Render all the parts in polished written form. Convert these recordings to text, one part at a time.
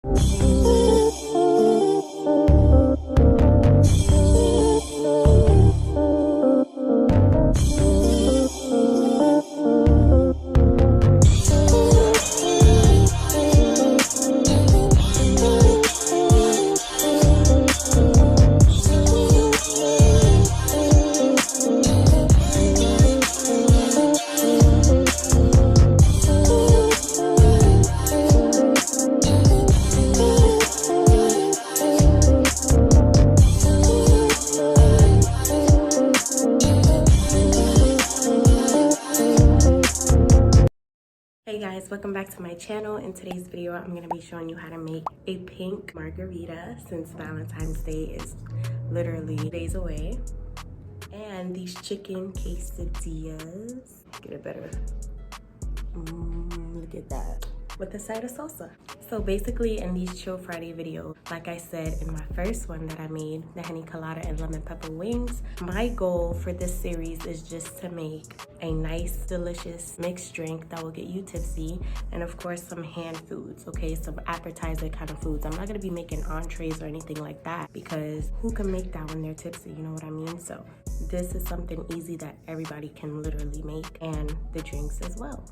Hey guys, welcome back to my channel. In today's video, I'm going to be showing you how to make a pink margarita since Valentine's Day is literally days away. And these chicken quesadillas, get it better. Look at that. With a side of salsa. So basically in these Chill Friday videos, like I said in my first one that I made, the honey colada and lemon pepper wings, my goal for this series is just to make a nice, delicious mixed drink that will get you tipsy, and of course some hand foods, okay? Some appetizer kind of foods. I'm not gonna be making entrees or anything like that because who can make that when they're tipsy, you know what I mean? So this is something easy that everybody can literally make, and the drinks as well.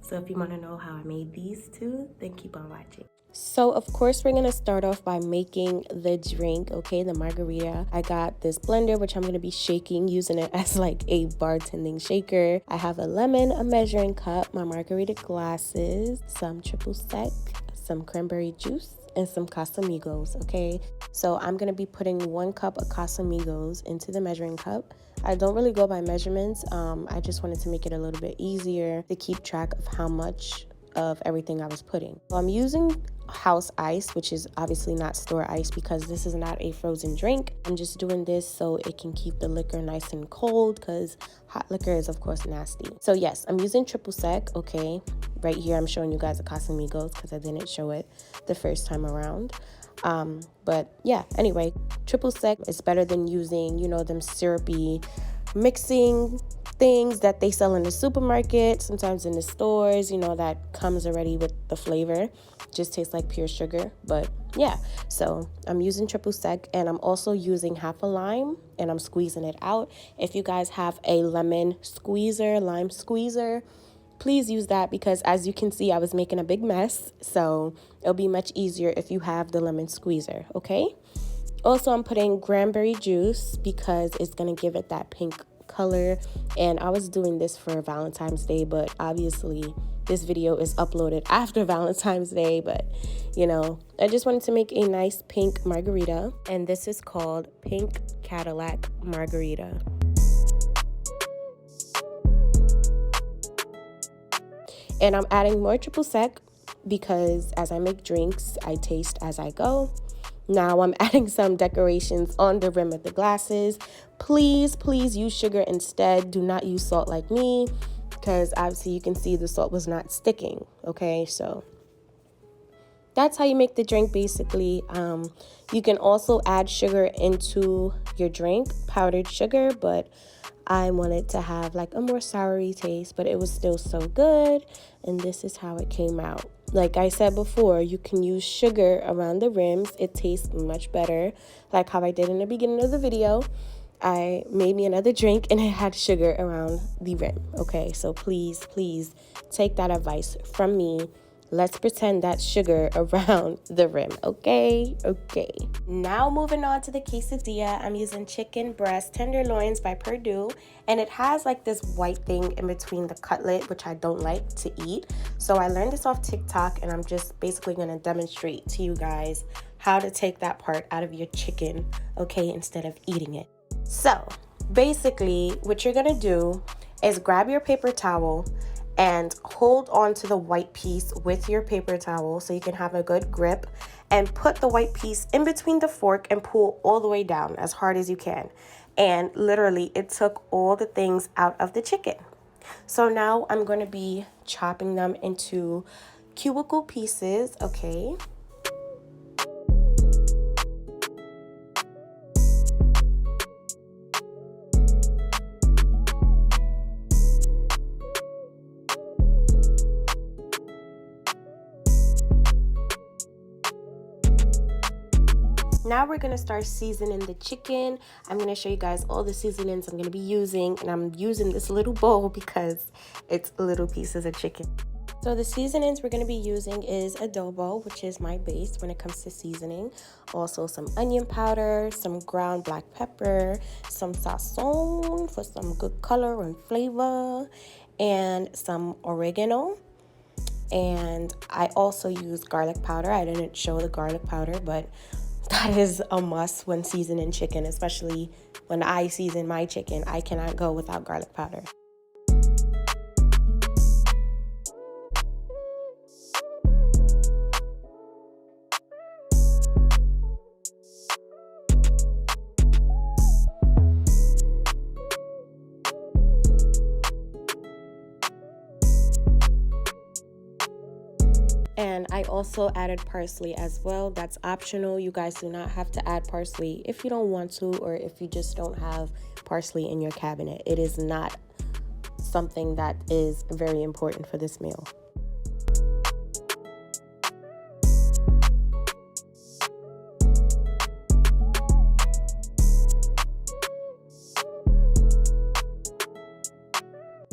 So if you want to know how I made these two, then keep on watching. So of course we're gonna start off by making the drink, okay, the margarita. I got this blender which I'm gonna be shaking, using it as like a bartending shaker. I have a lemon, a measuring cup, my margarita glasses, some triple sec, some cranberry juice, and some Casamigos, okay? So I'm gonna be putting 1 cup of Casamigos into the measuring cup. I don't really go by measurements. I just wanted to make it a little bit easier to keep track of how much of everything I was putting. So I'm using house ice, which is obviously not store ice because this is not a frozen drink. I'm just doing this so it can keep the liquor nice and cold because hot liquor is of course nasty. So yes, I'm using triple sec, okay? Right here I'm showing you guys the Casamigos because I didn't show it the first time around. But yeah, anyway, triple sec is better than using, you know, them syrupy mixing things that they sell in the supermarket, sometimes in the stores, you know, that comes already with the flavor. Just tastes like pure sugar. But yeah, so I'm using triple sec, and I'm also using half a lime and I'm squeezing it out. If you guys have a lemon squeezer, lime squeezer, please use that because as you can see, I was making a big mess. So it'll be much easier if you have the lemon squeezer, okay? Also, I'm putting cranberry juice because it's gonna give it that pink color. And I was doing this for Valentine's Day, but obviously this video is uploaded after Valentine's Day. But you know, I just wanted to make a nice pink margarita, and this is called Pink Cadillac Margarita. And I'm adding more triple sec because as I make drinks, I taste as I go. Now I'm adding some decorations on the rim of the glasses. Please, please use sugar instead. Do not use salt like me because obviously you can see the salt was not sticking, okay? So that's how you make the drink basically. You can also add sugar into your drink, powdered sugar, but I wanted to have like a more soury taste, but it was still so good. And this is how it came out. Like I said before, you can use sugar around the rims. It tastes much better. Like how I did in the beginning of the video. I made me another drink and it had sugar around the rim. Okay, so please, please take that advice from me. Let's pretend that's sugar around the rim, okay? Okay. Now moving on to the quesadilla, I'm using chicken breast tenderloins by Perdue, and it has like this white thing in between the cutlet, which I don't like to eat. So I learned this off TikTok, and I'm just basically gonna demonstrate to you guys how to take that part out of your chicken, okay, instead of eating it. So basically what you're gonna do is grab your paper towel and hold on to the white piece with your paper towel so you can have a good grip, and put the white piece in between the fork and pull all the way down as hard as you can. And literally it took all the things out of the chicken. So now I'm going to be chopping them into cubicle pieces, okay? Now we're gonna start seasoning the chicken. I'm gonna show you guys all the seasonings I'm gonna be using, and I'm using this little bowl because it's little pieces of chicken. So the seasonings we're going to be using is adobo, which is my base when it comes to seasoning. Also some onion powder, some ground black pepper, some sazon for some good color and flavor, and some oregano. And I also use garlic powder. I didn't show the garlic powder, but that is a must when seasoning chicken, especially when I season my chicken. I cannot go without garlic powder. And I also added parsley as well. That's optional. You guys do not have to add parsley if you don't want to, or if you just don't have parsley in your cabinet. It is not something that is very important for this meal.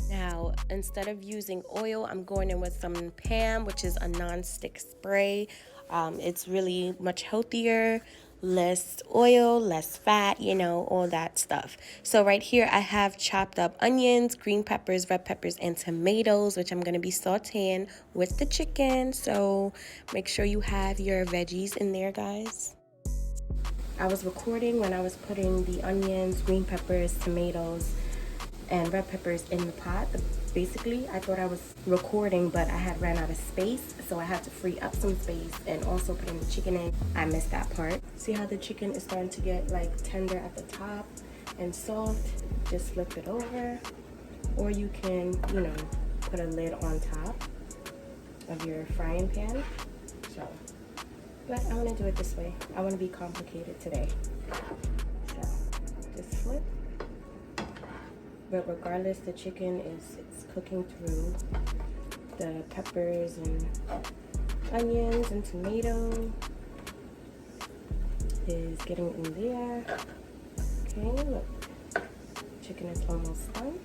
Now, instead of using oil, I'm going in with some Pam, which is a non-stick spray. It's really much healthier, less oil, less fat, you know, all that stuff. So right here, I have chopped up onions, green peppers, red peppers, and tomatoes, which I'm going to be sauteing with the chicken. So make sure you have your veggies in there, guys. I was recording when I was putting the onions, green peppers, tomatoes, and red peppers in the pot. Basically, I thought I was recording, but I had ran out of space, so I had to free up some space and also putting the chicken in. I missed that part. See how the chicken is starting to get like tender at the top and soft? Just flip it over, or you can, you know, put a lid on top of your frying pan. So, but I want to do it this way. I want to be complicated today. So, just flip. But regardless, the chicken it's cooking through. The peppers and onions and tomato is getting in there. Okay, look. Chicken is almost done.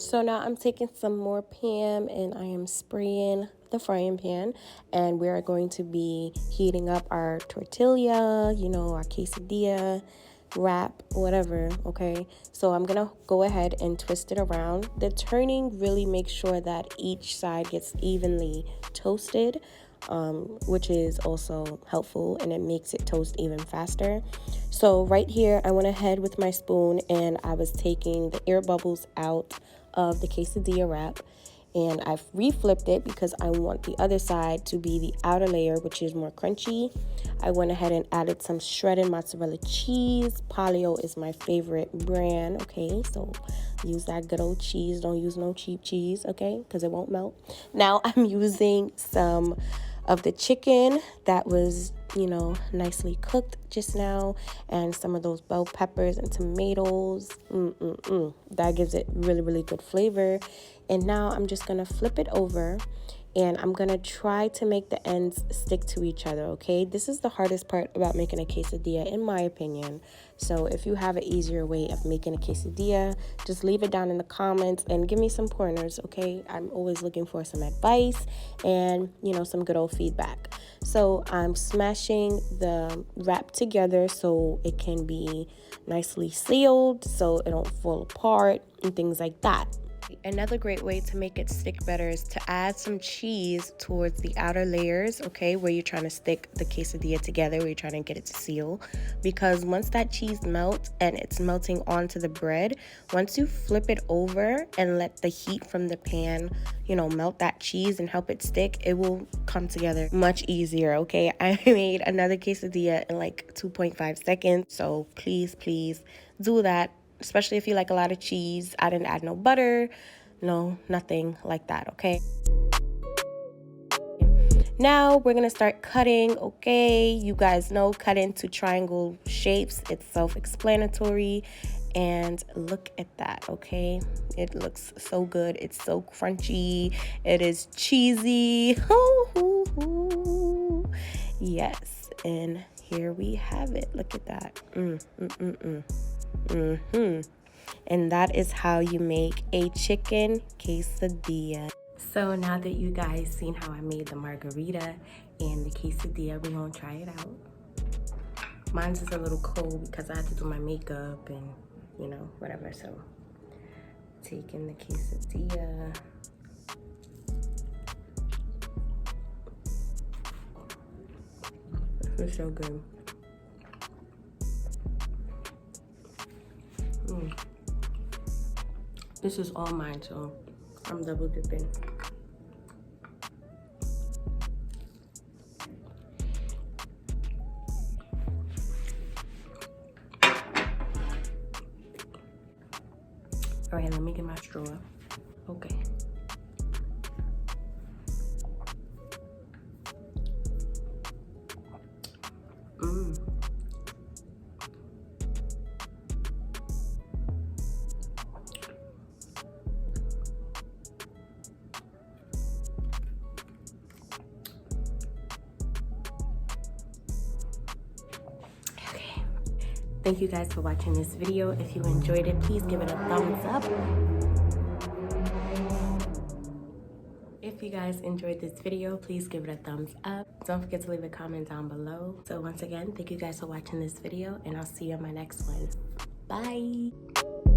So now I'm taking some more Pam and I am spraying the frying pan, and we're going to be heating up our tortilla, you know, our quesadilla wrap, whatever. Okay, so I'm gonna go ahead and twist it around. The turning really makes sure that each side gets evenly toasted, which is also helpful, and it makes it toast even faster. So right here I went ahead with my spoon and I was taking the air bubbles out of the quesadilla wrap, and I've reflipped it because I want the other side to be the outer layer, which is more crunchy. I went ahead and added some shredded mozzarella cheese. Palio is my favorite brand. Okay, so use that good old cheese. Don't use no cheap cheese, okay, because it won't melt. Now I'm using some of the chicken that was, you know, nicely cooked just now, and some of those bell peppers and tomatoes. That gives it really, really good flavor. And now I'm just gonna flip it over, and I'm gonna try to make the ends stick to each other, okay? This is the hardest part about making a quesadilla, in my opinion. So if you have an easier way of making a quesadilla, just leave it down in the comments and give me some pointers, okay? I'm always looking for some advice and, you know, some good old feedback. So I'm smashing the wrap together so it can be nicely sealed, so it don't fall apart and things like that. Another great way to make it stick better is to add some cheese towards the outer layers, okay, where you're trying to stick the quesadilla together, where you're trying to get it to seal. Because once that cheese melts and it's melting onto the bread, once you flip it over and let the heat from the pan, you know, melt that cheese and help it stick, it will come together much easier, okay? I made another quesadilla in like 2.5 seconds, so please do that. Especially if you like a lot of cheese. I didn't add no butter, no, nothing like that, okay? Now we're gonna start cutting, okay? You guys know cut into triangle shapes. It's self-explanatory. And look at that, okay? It looks so good. It's so crunchy. It is cheesy. Yes, and here we have it. Look at that. And that is how you make a chicken quesadilla. So now that you guys seen how I made the margarita and the quesadilla, we're gonna try it out. Mine's is a little cold because I had to do my makeup and, you know, whatever. So taking the quesadilla. It's so good. This is all mine, so I'm double dipping. All right, let me get my straw. Okay. Thank you guys for watching this video. If you enjoyed it, please give it a thumbs up. If you guys enjoyed this video, please give it a thumbs up. Don't forget to leave a comment down below. So once again, thank you guys for watching this video, and I'll see you on my next one. Bye.